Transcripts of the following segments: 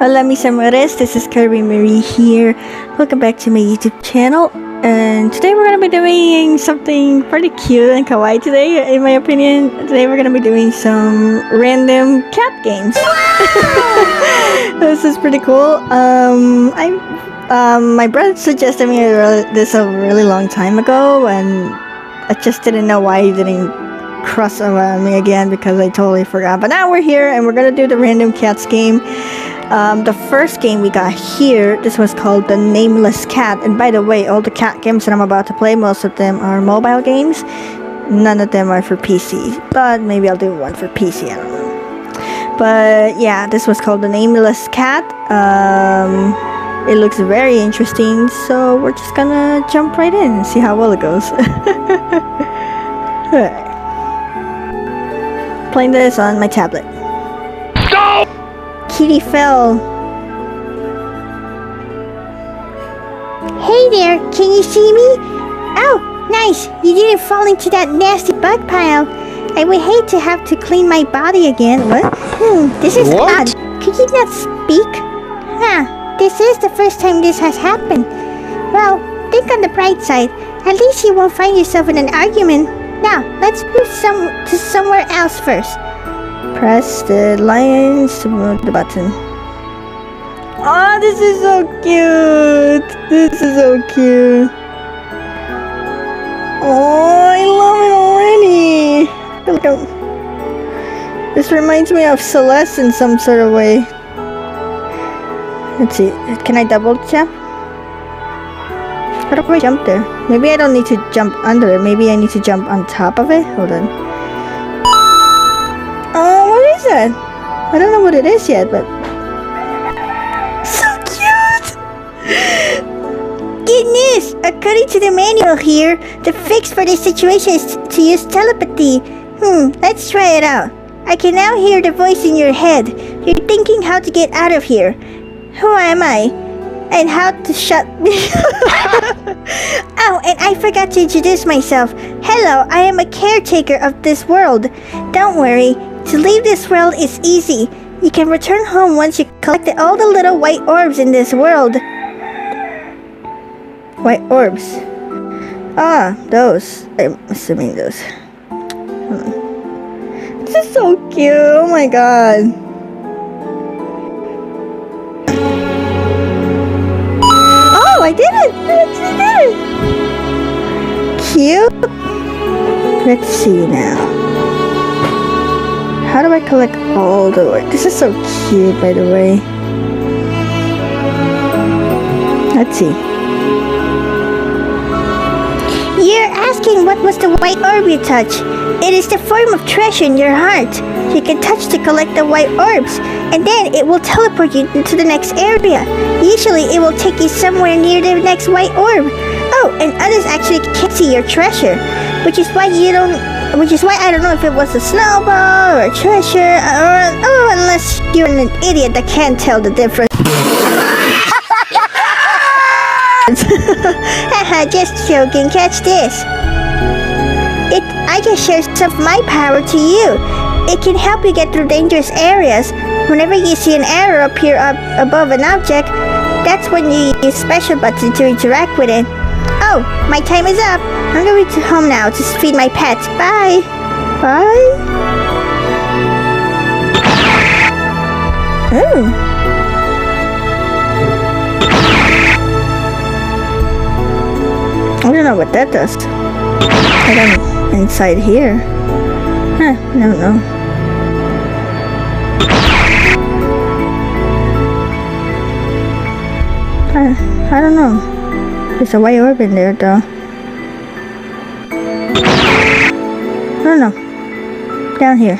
Hola mis amores, this is Kirby Marie here. Welcome back to my YouTube channel. And today we're gonna be doing something pretty cute and kawaii today, in my opinion. Today we're gonna be doing some random cat games. This is pretty cool. My brother suggested me this a really long time ago, and I just didn't know why he didn't cross around me again because I totally forgot. But now we're here and we're gonna do the random cats game. The first game we got here, this was called the Nameless Cat. And by the way, all the cat games that I'm about to play, most of them are mobile games. None of them are for PC, but maybe I'll do one for PC, I don't know. But yeah, this was called the Nameless Cat. It looks very interesting, so we're just gonna jump right in and see how well it goes. Alright. Playing this on my tablet. Go! Kitty fell. Hey there, can you see me? Oh, nice. You didn't fall into that nasty bug pile. I would hate to have to clean my body again. What? This is What? odd. Could you not speak? Huh, this is the first time this has happened. Well, think on the bright side. At least you won't find yourself in an argument. Now, let's move to somewhere else first. Press the lines to move the button. Oh, this is so cute. This is so cute. Oh, I love it already. Look at, this reminds me of Celeste in some sort of way. Let's see. Can I double jump? How do I jump there? Maybe I don't need to jump under it. Maybe I need to jump on top of it. Hold on. Oh, what is that? I don't know what it is yet, but so cute! Goodness! According to the manual here, the fix for this situation is to use telepathy. Let's try it out. I can now hear the voice in your head. You're thinking how to get out of here. Who am I? And how to shut me. Oh, and I forgot to introduce myself. Hello, I am a caretaker of this world. Don't worry, to leave this world is easy. You can return home once you collected all the little white orbs in this world. White orbs. Ah, those. I'm assuming those. This is so cute. Oh my god. Oh, I did it! I actually did it! Cute. Let's see now. How do I collect all the way? This is so cute, by the way. Let's see. You're asking what was the white orb you touched. It is the form of treasure in your heart. You can touch to collect the white orbs, and then it will teleport you to the next area. Usually, it will take you somewhere near the next white orb. Oh, and others actually can't see your treasure, which is why I don't know if it was a snowball or a treasure, or unless you're an idiot that can't tell the difference. Haha, just joking. Catch this. I can share some of my power to you. It can help you get through dangerous areas. Whenever you see an arrow appear up above an object, that's when you use special button to interact with it. Oh, my time is up. I'm going to home now to feed my pets. Bye. Bye. Oh. I don't know what that does. I don't inside here. Huh, I don't know. I don't know. There's a white orb in there though. I don't know. Down here.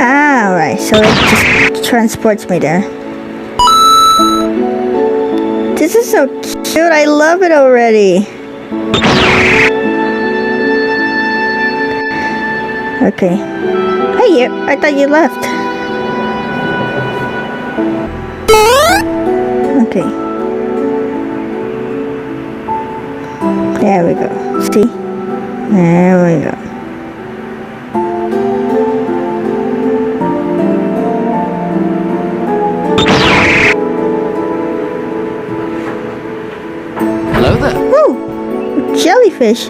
Ah, alright. So it just transports me there. This is so cute. I love it already. Okay. Hey, I thought you left. Okay. There we go. See? There we go. jellyfish.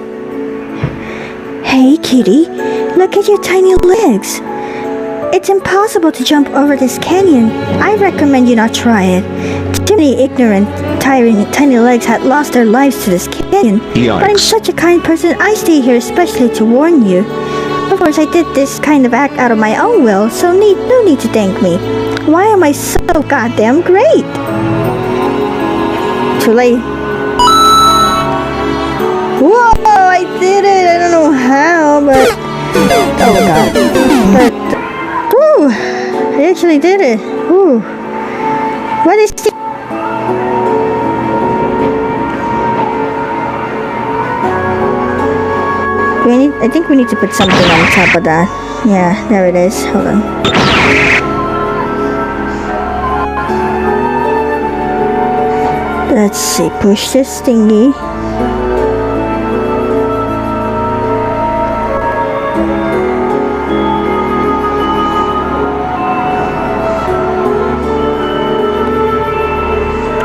Hey, Kitty, look at your tiny legs. It's impossible to jump over this canyon. I recommend you not try it. Too many ignorant, tiny legs had lost their lives to this canyon. Yikes. But I'm such a kind person, I stay here especially to warn you. Of course, I did this kind of act out of my own will, so no need to thank me. Why am I so goddamn great? Too late. Whoa, I did it! I don't know how, but... Oh god. But... Woo! I actually did it. Woo. What is the... I think we need to put something on top of that. Yeah, there it is. Hold on. Let's see. Push this thingy.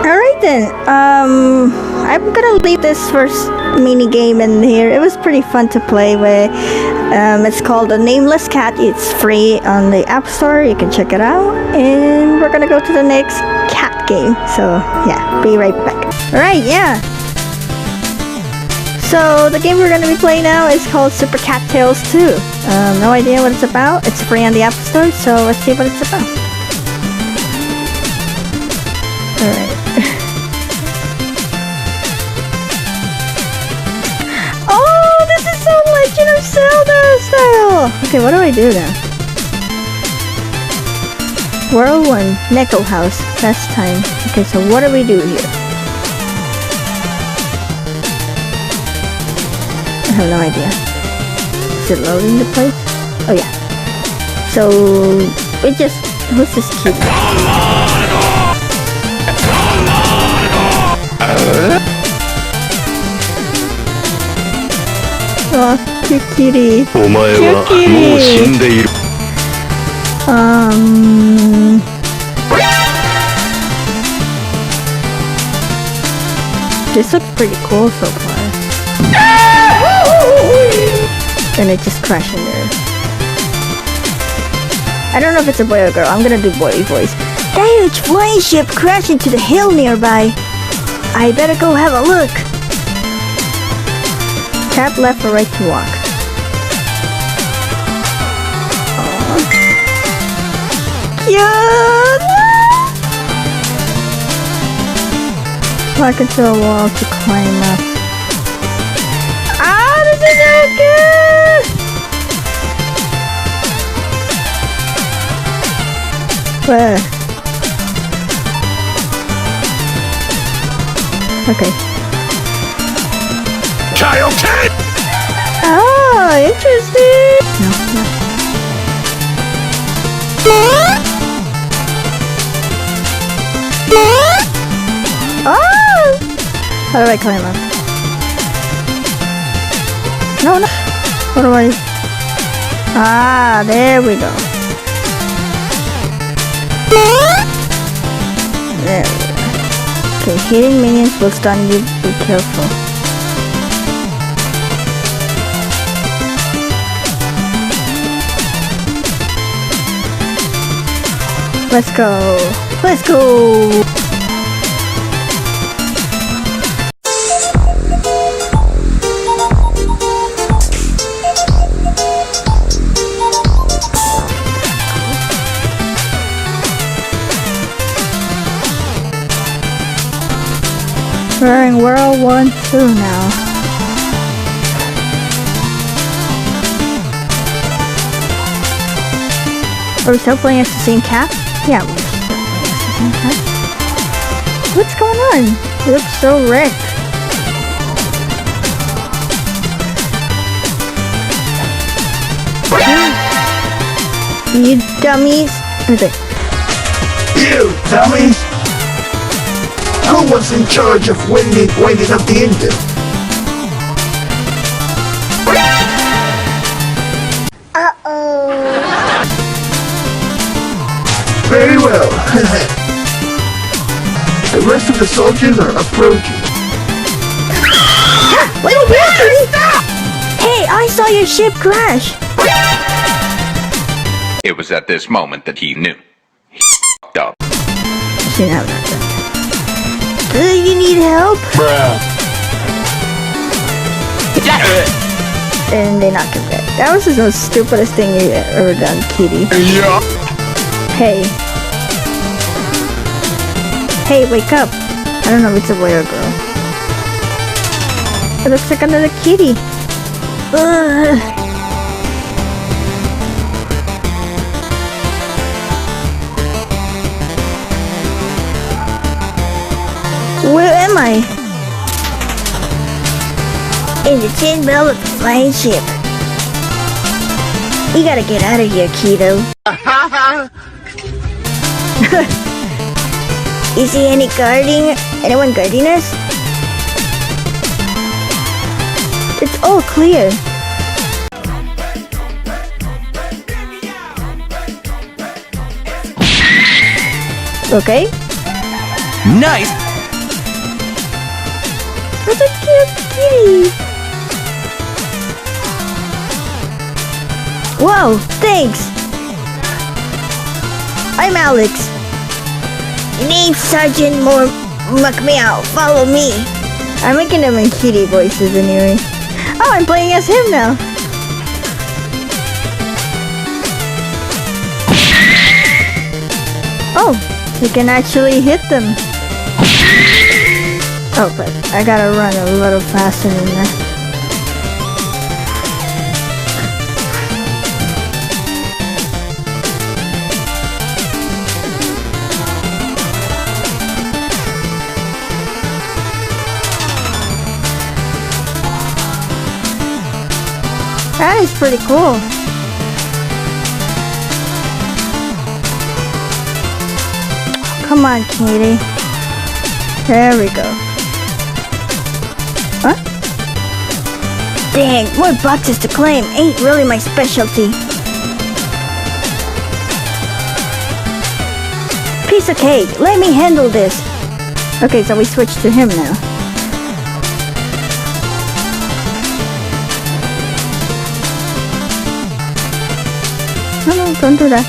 Alright then. I'm gonna leave this first mini game in here. It was pretty fun to play with. It's called the Nameless Cat. It's free on the App Store. You can check it out. And we're gonna go to the next cat game. So yeah, be right back. Alright, yeah. So the game we're gonna be playing now is called Super Cat Tales 2. No idea what it's about. It's free on the App Store, so let's see what it's about. Alright. Legend of Zelda style! Okay, what do I do now? World 1, Neko House, last time. Okay, so what do we do here? I have no idea. Is it loading the place? Oh yeah. So, we just... Who's this cute? Oh, cute kitty. Cute kitty. This looks pretty cool so far. And it just crashed in there. I don't know if it's a boy or a girl. I'm gonna do boy voice. A huge flying ship crashed into the hill nearby. I better go have a look. Tap left or right to walk. Aww. Cute! Walk into a wall to climb up. Ah, this is so good! Where? Okay. Child cat! Oh, interesting! No, no. Oh! How do I climb up? No, no. What do I... Ah, there we go. There we go. Okay, hitting minions will stun you. Be careful. Let's go. Let's go. We're in World 1, 2 now. Are we still playing as the same cat? Yeah, we're still playing as the same cat. What's going on? It looks so wrecked. You dummies. You dummies! Who was in charge of winding up the engine? Uh-oh. Very well. The rest of the soldiers are approaching. What are you doing? Stop! Hey, I saw your ship crash. It was at this moment that he knew. He f***ed up. Shouldn't have done that. Do you need help? And they knock him dead. That was the most stupidest thing you ever done, Kitty. Yeah. Hey. Hey, wake up. I don't know if it's a boy or a girl. It looks like another kitty. Ugh. Where am I? In the tin bell of the flying ship. We gotta get out of here, Keto. Is he anyone guarding us? It's all clear. Okay. Nice! That's a cute kitty. Whoa, thanks. I'm Alex. Name's Sergeant McMeow. Follow me. I'm making them in kitty voices anyway. Oh, I'm playing as him now. Oh, you can actually hit them. Oh, but I gotta run a little faster than that. That is pretty cool. Come on, Katie. There we go. Huh? Dang, more boxes to claim. Ain't really my specialty. Piece of cake. Let me handle this. Okay, so we switch to him now. No, don't do that.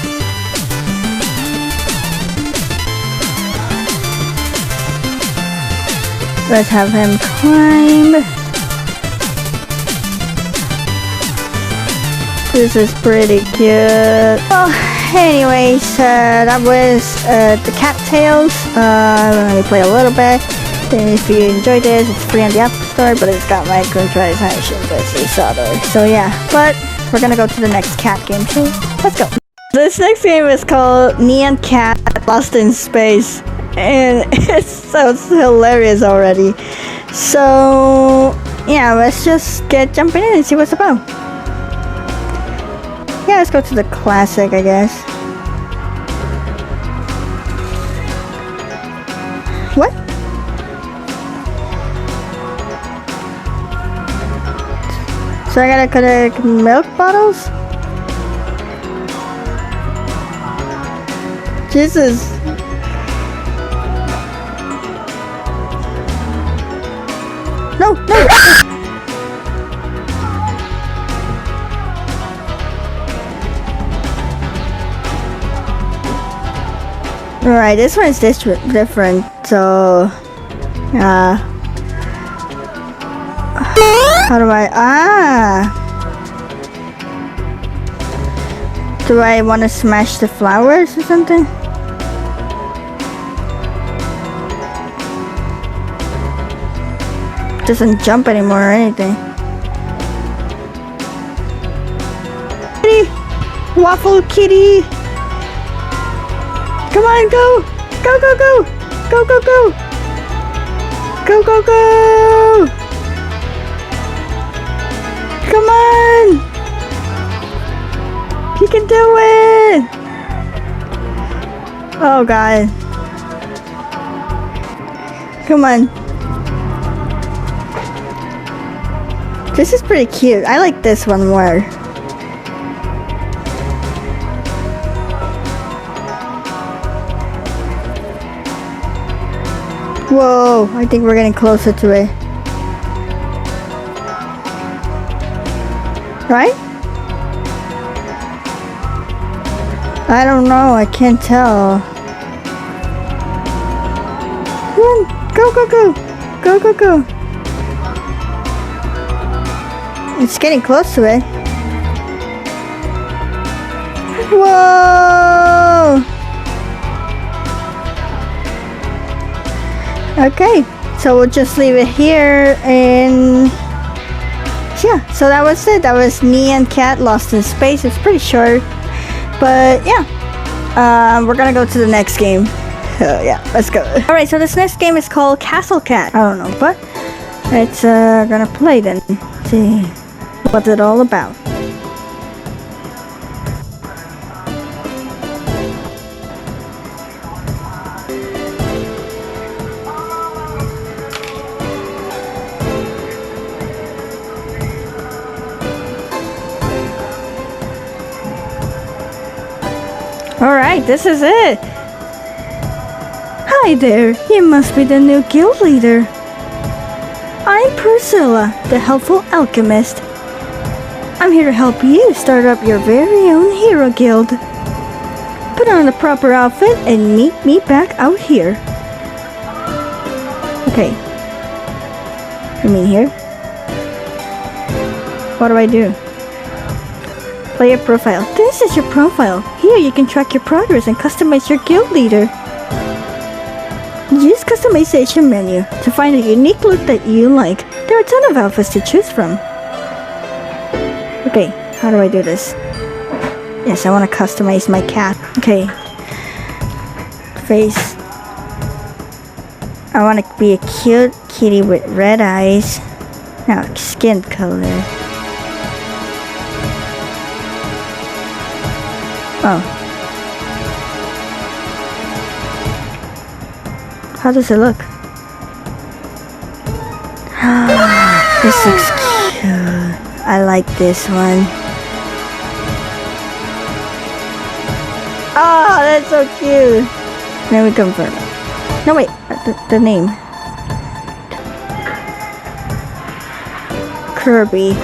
Let's have him climb. This is pretty cute. Well, anyways, that was the cattails. Let me play a little bit. Then if you enjoyed this, it's free on the App Store, but it's got microtransactions as you saw there. So yeah, but we're gonna go to the next cat game, so let's go. This next game is called Nyan Cat Lost in Space, and it sounds hilarious already. So yeah, let's just get jumping in and see what's about. Yeah, let's go to the classic, I guess. What? So I gotta collect milk bottles? Jesus. No, no! Alright, this one is different, so... how do I... Do I want to smash the flowers or something? Doesn't jump anymore or anything. Kitty! Waffle kitty! Come on, go! Go, go, go! Go, go, go! Go, go, go! Come on! You can do it! Oh god. Come on. This is pretty cute. I like this one more. Whoa, I think we're getting closer to it. Right? I don't know, I can't tell. Come on, go, go, go. Go, go, go. It's getting close to it. Whoa! Okay, so we'll just leave it here and yeah, so that was it. That was Nyan Cat Lost in Space. It's pretty short, but yeah. We're gonna go to the next game. Yeah, let's go. Alright, so this next game is called Castle Cat. I don't know, but it's gonna play then. See what's it all about. Alright, this is it. Hi there, you must be the new guild leader. I'm Priscilla, the helpful alchemist. I'm here to help you start up your very own hero guild. Put on the proper outfit and meet me back out here. Okay. You mean here? What do I do? Player profile. This is your profile. Here you can track your progress and customize your guild leader. Use customization menu to find a unique look that you like. There are a ton of outfits to choose from. Okay, how do I do this? Yes, I want to customize my cat. Okay. Face. I want to be a cute kitty with red eyes. Now, skin color. Oh. How does it look? This looks cute. I like this one. Oh, that's so cute. Then we confirm it. No, wait. The name. Kirby.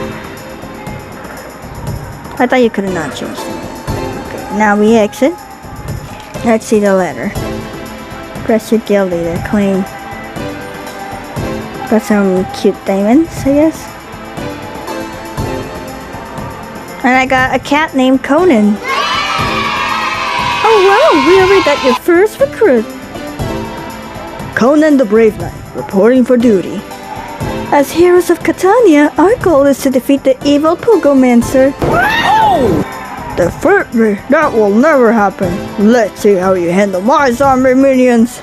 I thought you could not change the name. Okay, now we exit. Let's see the letter. Press your guild leader. Claim. Got some cute diamonds, I guess. And I got a cat named Conan. Oh wow, we already got your first recruit. Conan the Brave Knight, reporting for duty. As heroes of Catania, our goal is to defeat the evil Pugomancer. Oh! Defeat me? That will never happen. Let's see how you handle my zombie minions.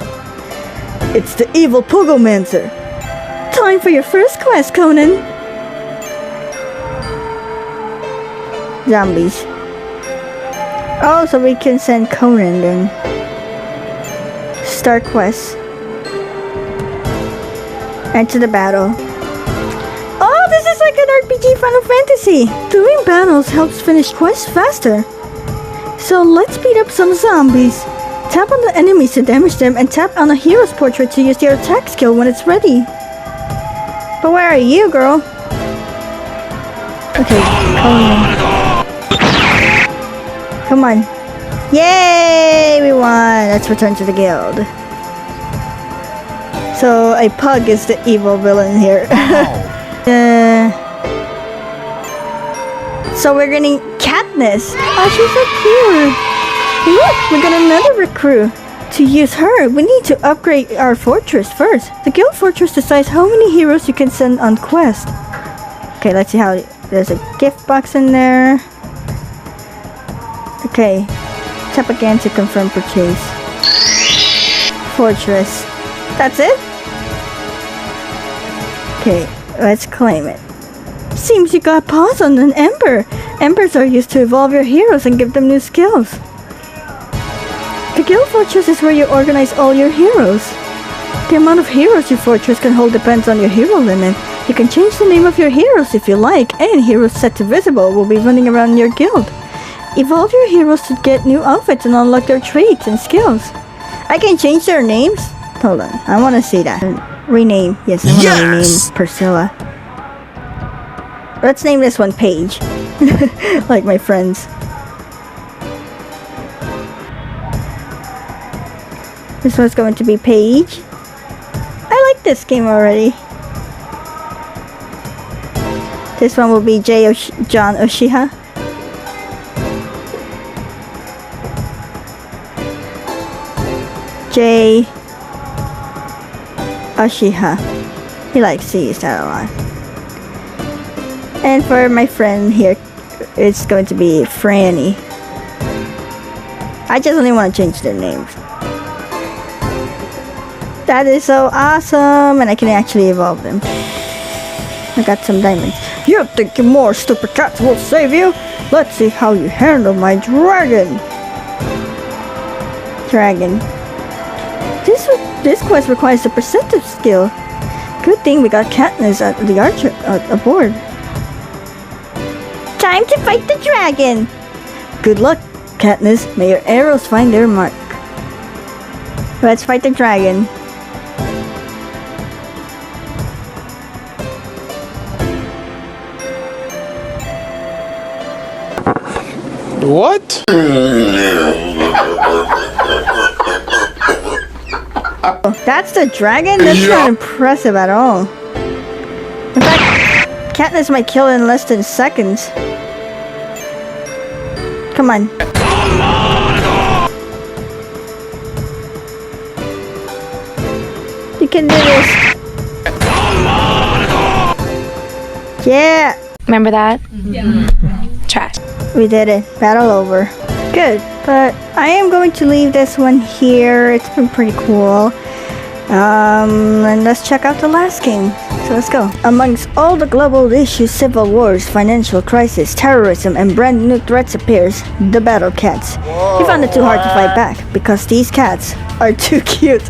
It's the evil Pugomancer. Time for your first quest, Conan. Zombies. Oh, so we can send Conan then. Start quest. Enter the battle. Oh, this is like an RPG Final Fantasy. Doing battles helps finish quests faster. So let's beat up some zombies. Tap on the enemies to damage them and tap on a hero's portrait to use your attack skill when it's ready. But where are you, girl? Okay, come on. Yay, we won. Let's return to the guild. So a pug is the evil villain here. So we're getting Katniss. Oh, she's so cute. Look, we got another recruit. To use her, we need to upgrade our fortress first. The guild fortress decides how many heroes you can send on quest. Okay, let's see how. There's a gift box in there. Okay, tap again to confirm purchase. Fortress. That's it? Okay, let's claim it. Seems you got paws on an ember. Embers are used to evolve your heroes and give them new skills. The guild fortress is where you organize all your heroes. The amount of heroes your fortress can hold depends on your hero limit. You can change the name of your heroes if you like, and heroes set to visible will be running around your guild. Evolve your heroes to get new outfits and unlock their traits and skills. I can change their names? Hold on, I want to see that. Rename. Yes, I want to rename Priscilla. Let's name this one Paige. Like my friends. This one's going to be Paige. I like this game already. This one will be John Oshiha. Jay Oshiha. He likes to use that a lot. And for my friend here, it's going to be Franny. I just only want to change their names. That is so awesome, and I can actually evolve them. I got some diamonds. You think more stupid cats will save you? Let's see how you handle my dragon. This quest requires a perceptive skill. Good thing we got Katniss at the archer aboard. Time to fight the dragon. Good luck, Katniss. May your arrows find their mark. Let's fight the dragon. What? That's the dragon? That's not impressive at all. In fact, Katniss might kill it in less than seconds. Come on. You can do this. Yeah. Remember that? Yeah. Trash. We did it. Battle over. Good. But I am going to leave this one here. It's been pretty cool. And let's check out the last game. So let's go. Amongst all the global issues, civil wars, financial crisis, terrorism, and brand new threats appears the battle cats. We found it too hard to fight back because these cats are too cute.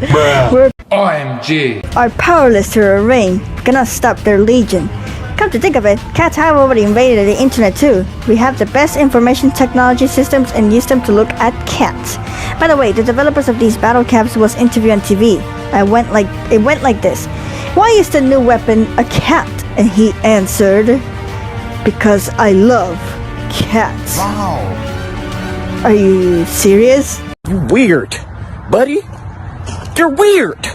We're OMG. are powerless to their reign. Cannot stop their legion. Come to think of it, cats have already invaded the internet too. We have the best information technology systems and use them to look at cats. By the way, the developers of these battle cats was interviewed on TV. It went like this. Why is the new weapon a cat? And he answered, because I love cats. Wow. Are you serious? You weird, buddy. You're weird.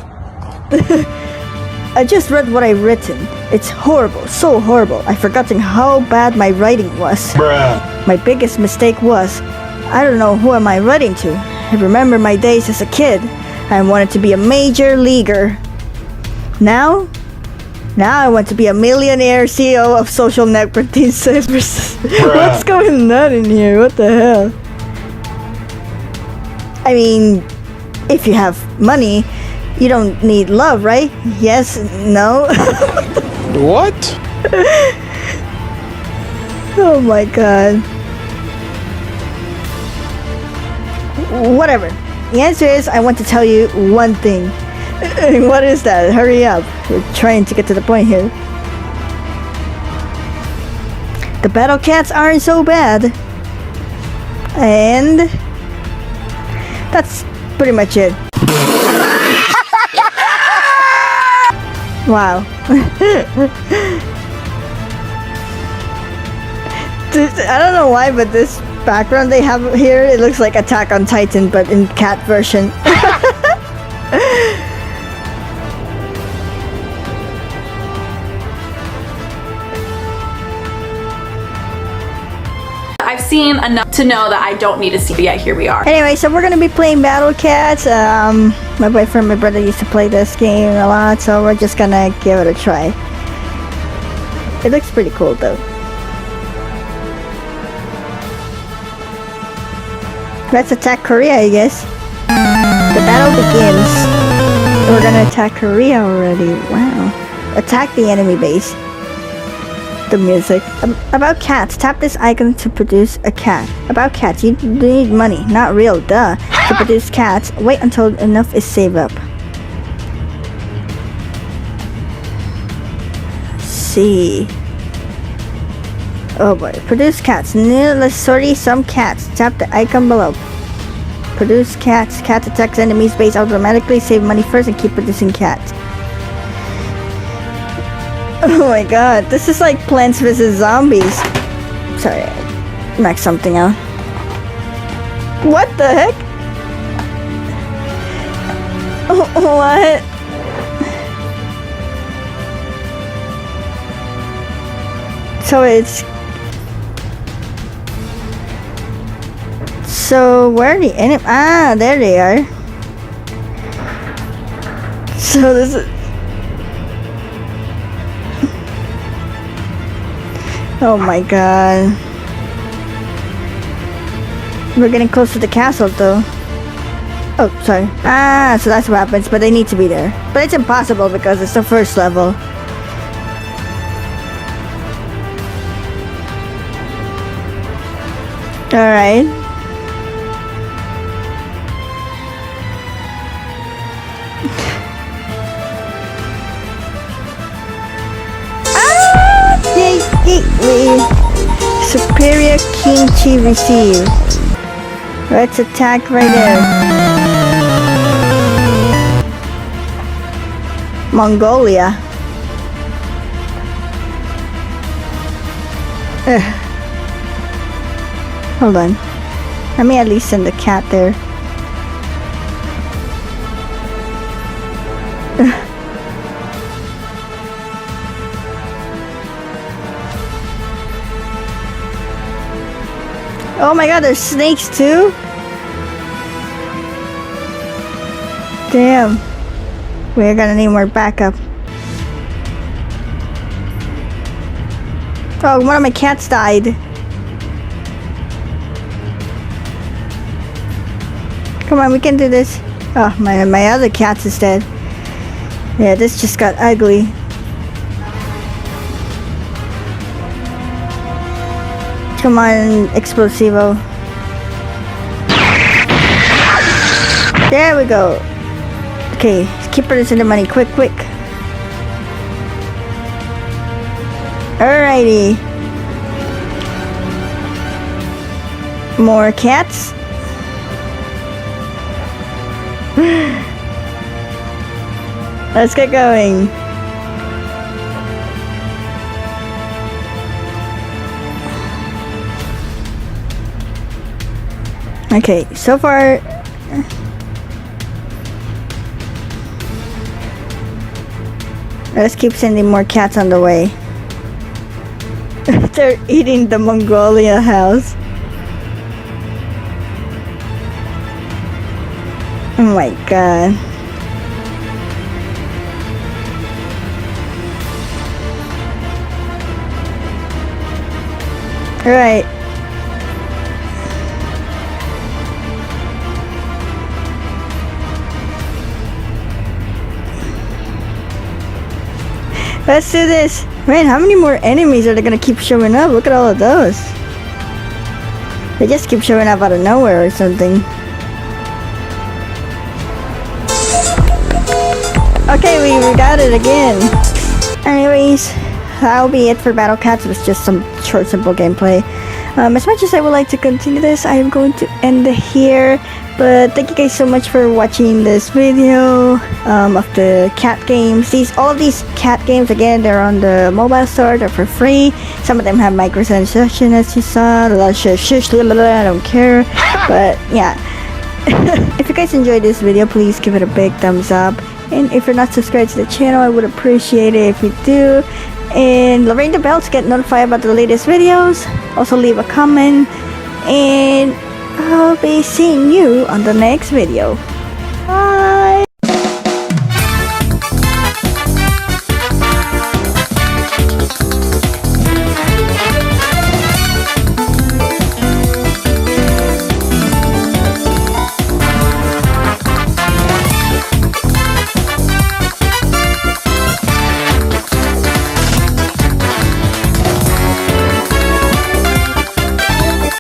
I just read what I've written. It's horrible, so horrible. I've forgotten how bad my writing was. My biggest mistake was, I don't know who am I writing to. I remember my days as a kid. I wanted to be a major leaguer. Now I want to be a millionaire CEO of social networking services. What's going on in here? What the hell? I mean, if you have money, you don't need love, right? Yes, no? What? Oh my god. Whatever. The answer is, I want to tell you one thing. What is that? Hurry up. We're trying to get to the point here. The battle cats aren't so bad. And that's pretty much it. Wow. I don't know why, but this background they have here, it looks like Attack on Titan, but in cat version. I've seen enough to know that I don't need to see, but yet here we are. Anyway, so we're gonna be playing Battle Cats. My boyfriend, my brother used to play this game a lot, so we're just gonna give it a try. It looks pretty cool though. Let's attack Korea, I guess. The battle begins. We're gonna attack Korea already. Wow. Attack the enemy base. The music. About cats. Tap this icon to produce a cat. About cats. You need money. Not real. Duh. To produce cats, wait until enough is saved up. See. Oh boy. Produce cats. Let's sort some cats. Tap the icon below. Produce cats. Cat attacks enemies base automatically. Save money first and keep producing cats. Oh my god. This is like Plants vs. Zombies. sorry. Max something out. What the heck? What? So it's... So where are the enemy? Ah, there they are. So this is... Oh my god. We're getting close to the castle though. Oh, sorry. Ah, so that's what happens, but they need to be there. But it's impossible because it's the first level. Alright. Superior kimchi received. Let's attack right there. Mongolia. Ugh. Hold on. Let me at least send the cat there. Oh my god, there's snakes too? Damn. We're gonna need more backup. Oh, one of my cats died. Come on, we can do this. Oh, my other cat is dead. Yeah, this just got ugly. Come on, Explosivo. There we go. Okay, keep producing the money. Quick, quick. Alrighty. More cats. Let's get going. Okay, so far let's keep sending more cats on the way. They're eating the Mongolia house. Oh my god. Alright. Let's do this. Man, how many more enemies are they gonna keep showing up? Look at all of those. They just keep showing up out of nowhere or something. Okay, we got it again. Anyways, that'll be it for Battle Cats. It was just some short, simple gameplay. As much as I would like to continue this, I am going to end it here. But thank you guys so much for watching this video of the cat games. All of these cat games, again, they're on the mobile store. They're for free. Some of them have microtransaction, as you saw. A lot of shush, I don't care. But yeah, if you guys enjoyed this video, please give it a big thumbs up. And if you're not subscribed to the channel, I would appreciate it if you do. And ring the bell to get notified about the latest videos. Also leave a comment. And I'll be seeing you on the next video. Bye!